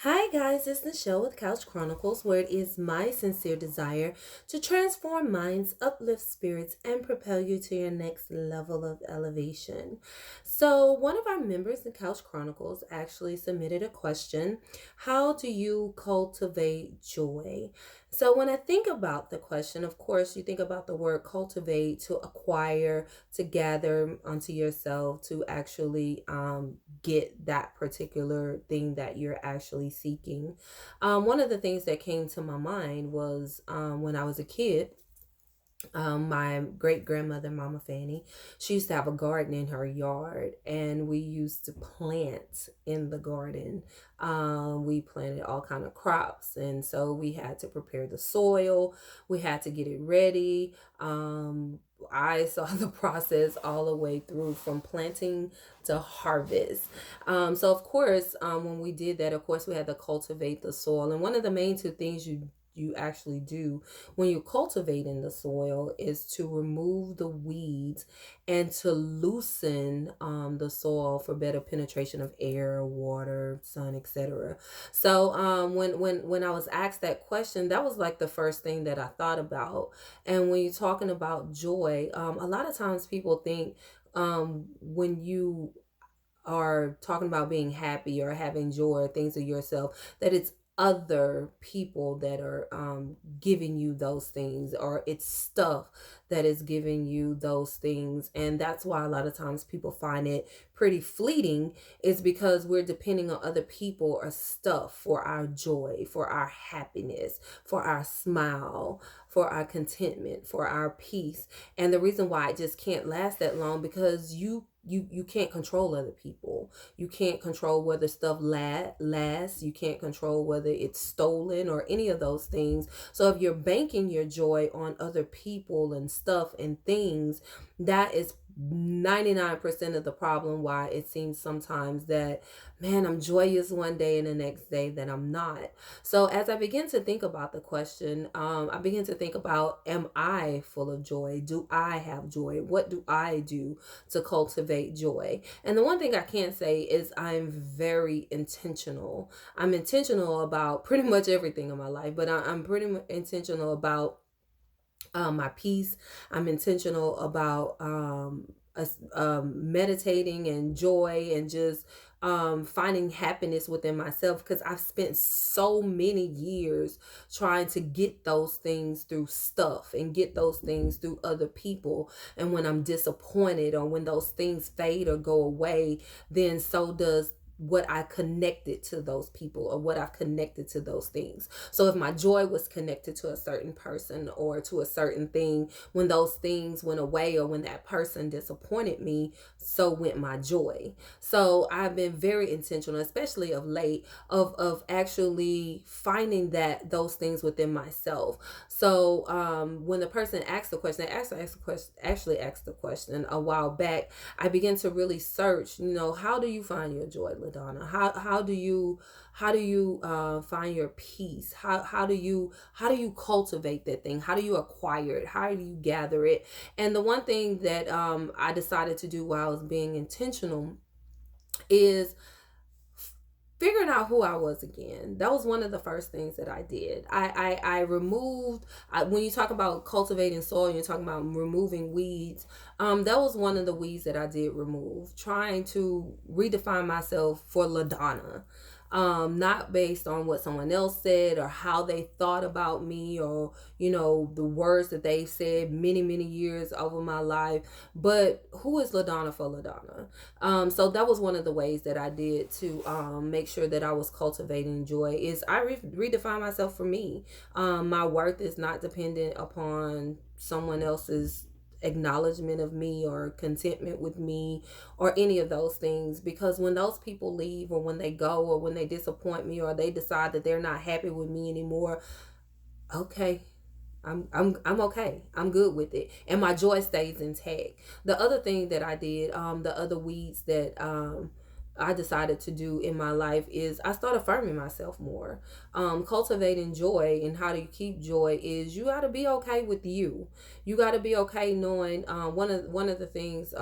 Hi guys, it's Nichelle with Couch Chronicles, where it is my sincere desire to transform minds, uplift spirits, and propel you to your next level of elevation. So, one of our members in Couch Chronicles actually submitted a question: how do you cultivate joy? So, when I think about the question, of course, you think about the word cultivate, to acquire, to gather onto yourself, to actually get that particular thing that you're actually seeking. One of the things that came to my mind was when I was a kid. My great grandmother, Mama Fanny, she used to have a garden in her yard, and we used to plant in the garden. We planted all kind of crops, and so we had to prepare the soil. We had to get it ready. I saw the process all the way through from planting to harvest. So of course, when we did that, of course, we had to cultivate the soil. And one of the main two things you actually do when you cultivate in the soil is to remove the weeds and to loosen the soil for better penetration of air, water, sun, etc. So when I was asked that question, that was like the first thing that I thought about. And when you're talking about joy, a lot of times people think when you are talking about being happy or having joy or things of yourself, that it's other people that are giving you those things, or it's stuff that is giving you those things. And that's why a lot of times people find it pretty fleeting, is because we're depending on other people or stuff for our joy, for our happiness, for our smile, for our contentment, for our peace. And the reason why it just can't last that long, because you can't control other people. You can't control whether stuff lasts. You can't control whether it's stolen or any of those things. So if you're banking your joy on other people and stuff and things, that is 99% of the problem, why it seems sometimes that, man, I'm joyous one day and the next day that I'm not. So as I begin to think about the question, I begin to think about, am I full of joy? Do I have joy? What do I do to cultivate joy? And the one thing I can say is I'm very intentional. I'm intentional about pretty much everything in my life, but I'm pretty intentional about my peace. I'm intentional about meditating and joy, and just finding happiness within myself, because I've spent so many years trying to get those things through stuff and get those things through other people. And when I'm disappointed, or when those things fade or go away, then so does what I connected to those people, or what I've connected to those things. So if my joy was connected to a certain person or to a certain thing, when those things went away, or when that person disappointed me, so went my joy. So I've been very intentional, especially of late, of actually finding that those things within myself. So when the person asked the question, they actually asked the question a while back. I began to really search, how do you find your joy, LaDonna? How do you find your peace? How do you cultivate that thing? How do you acquire it? How do you gather it? And the one thing that I decided to do while I was being intentional is figuring out who I was again. That was one of the first things that I did. I removed, when you talk about cultivating soil, you're talking about removing weeds. That was one of the weeds that I did remove, trying to redefine myself for LaDonna. Not based on what someone else said, or how they thought about me, or the words that they said many years over my life, but who is LaDonna for LaDonna. So that was one of the ways that I did to make sure that I was cultivating joy, is I redefine myself for me. My worth is not dependent upon someone else's acknowledgement of me, or contentment with me, or any of those things. Because when those people leave, or when they go, or when they disappoint me, or they decide that they're not happy with me anymore, okay, I'm okay. I'm good with it, and my joy stays intact. The other thing that I did, the other weeds that I decided to do in my life, is I started affirming myself more. Cultivating joy, and how do you keep joy, is you got to be okay with you. You got to be okay knowing, one of the things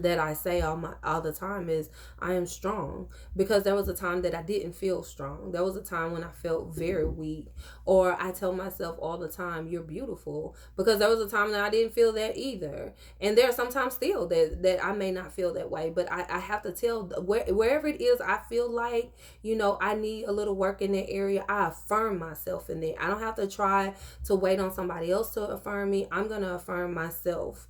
that I say all the time is I am strong, because there was a time that I didn't feel strong. There was a time when I felt very weak. Or I tell myself all the time, you're beautiful, because there was a time that I didn't feel that either. And there are sometimes still that I may not feel that way, but I have to tell wherever it is I feel like, I need a little work in that area, I affirm myself in there. I don't have to try to wait on somebody else to affirm me. I'm going to affirm myself,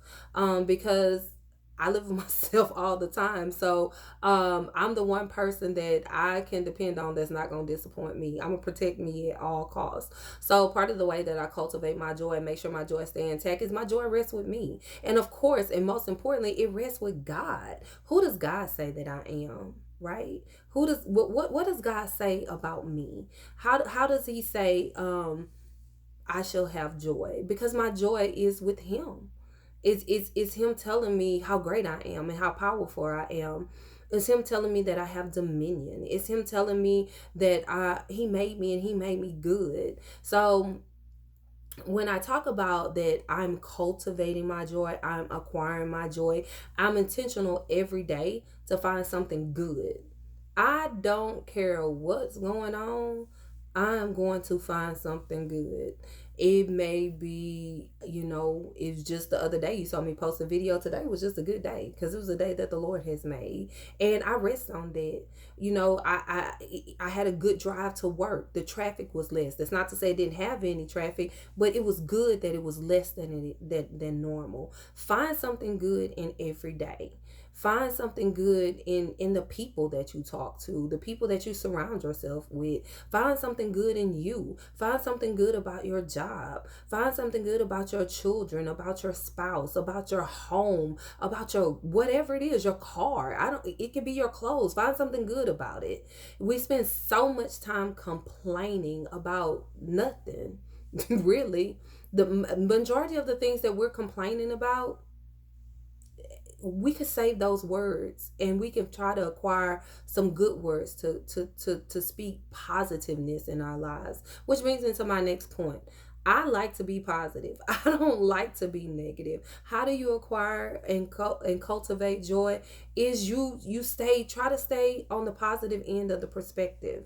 because I live with myself all the time. So I'm the one person that I can depend on that's not going to disappoint me. I'm going to protect me at all costs. So part of the way that I cultivate my joy and make sure my joy stay intact is my joy rests with me. And of course, and most importantly, it rests with God. Who does God say that I am? Right? What does God say about me? How does he say I shall have joy? Because my joy is with him. It's him telling me how great I am and how powerful I am. It's him telling me that I have dominion. It's him telling me that he made me and he made me good. So when I talk about that, I'm cultivating my joy, I'm acquiring my joy, I'm intentional every day to find something good. I don't care what's going on, I'm going to find something good. It may be, it's just the other day you saw me post a video. Today was just a good day because it was a day that the Lord has made. And I rest on that. I had a good drive to work. The traffic was less. That's not to say it didn't have any traffic, but it was good that it was less than normal. Find something good in every day. Find something good in the people that you talk to, the people that you surround yourself with. Find something good in you. Find something good about your job. Find something good about your children, about your spouse, about your home, about your whatever it is, your car. It could be your clothes. Find something good about it. We spend so much time complaining about nothing. Really, the majority of the things that we're complaining about, we could save those words and we can try to acquire some good words to speak positiveness in our lives, which brings into my next point. I like to be positive. I don't like to be negative. How do you acquire and cultivate joy? Is you try to stay on the positive end of the perspective.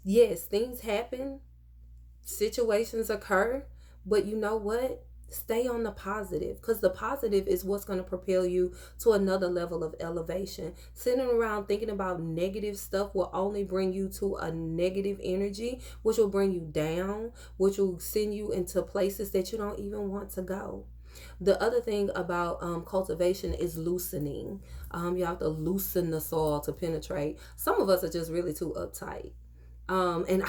Yes, things happen, situations occur, but you know what? Stay on the positive, because the positive is what's going to propel you to another level of elevation. Sitting around thinking about negative stuff will only bring you to a negative energy, which will bring you down, which will send you into places that you don't even want to go. The other thing about cultivation is loosening. You have to loosen the soil to penetrate. Some of us are just really too uptight. And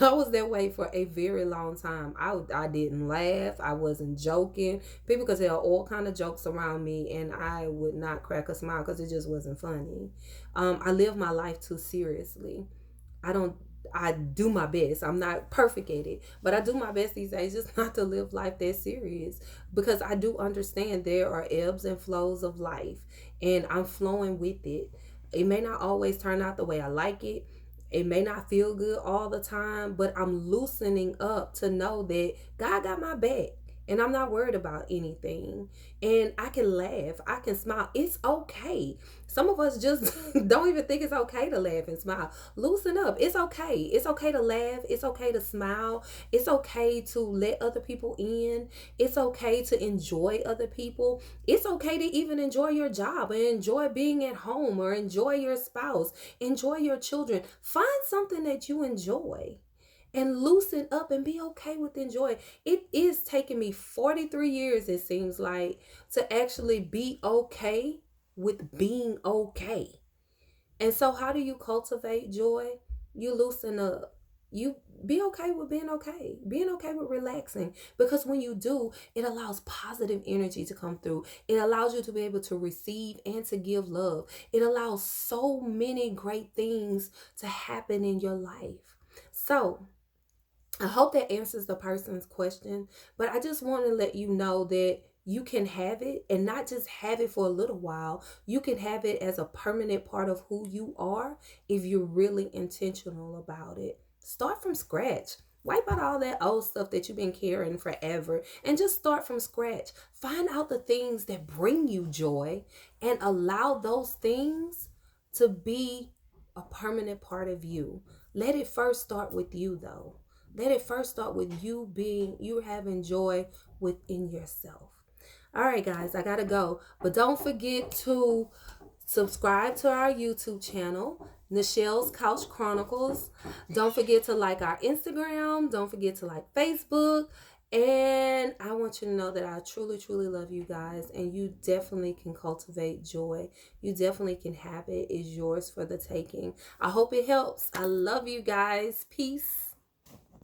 I was that way for a very long time. I didn't laugh. I wasn't joking. People could tell all kind of jokes around me, and I would not crack a smile because it just wasn't funny. I live my life too seriously. I don't. I do my best. I'm not perfect at it, but I do my best these days just not to live life that serious, because I do understand there are ebbs and flows of life, and I'm flowing with it. It may not always turn out the way I like it. It may not feel good all the time, but I'm loosening up to know that God got my back and I'm not worried about anything. And I can laugh, I can smile. It's okay. Some of us just don't even think it's okay to laugh and smile. Loosen up. It's okay. It's okay to laugh. It's okay to smile. It's okay to let other people in. It's okay to enjoy other people. It's okay to even enjoy your job and enjoy being at home or enjoy your spouse, enjoy your children. Find something that you enjoy and loosen up and be okay with enjoy. It is taking me 43 years, it seems like, to actually be okay with being okay. And so how do you cultivate joy? You loosen up. You be okay with being okay. Being okay with relaxing. Because when you do, it allows positive energy to come through. It allows you to be able to receive and to give love. It allows so many great things to happen in your life. So I hope that answers the person's question, but I just want to let you know that you can have it, and not just have it for a little while. You can have it as a permanent part of who you are if you're really intentional about it. Start from scratch. Wipe out all that old stuff that you've been carrying forever and just start from scratch. Find out the things that bring you joy and allow those things to be a permanent part of you. Let it first start with you, though. Let it first start with you having joy within yourself. All right, guys, I gotta go. But don't forget to subscribe to our YouTube channel, Nichelle's Couch Chronicles. Don't forget to like our Instagram. Don't forget to like Facebook. And I want you to know that I truly, truly love you guys. And you definitely can cultivate joy. You definitely can have it. It's yours for the taking. I hope it helps. I love you guys. Peace.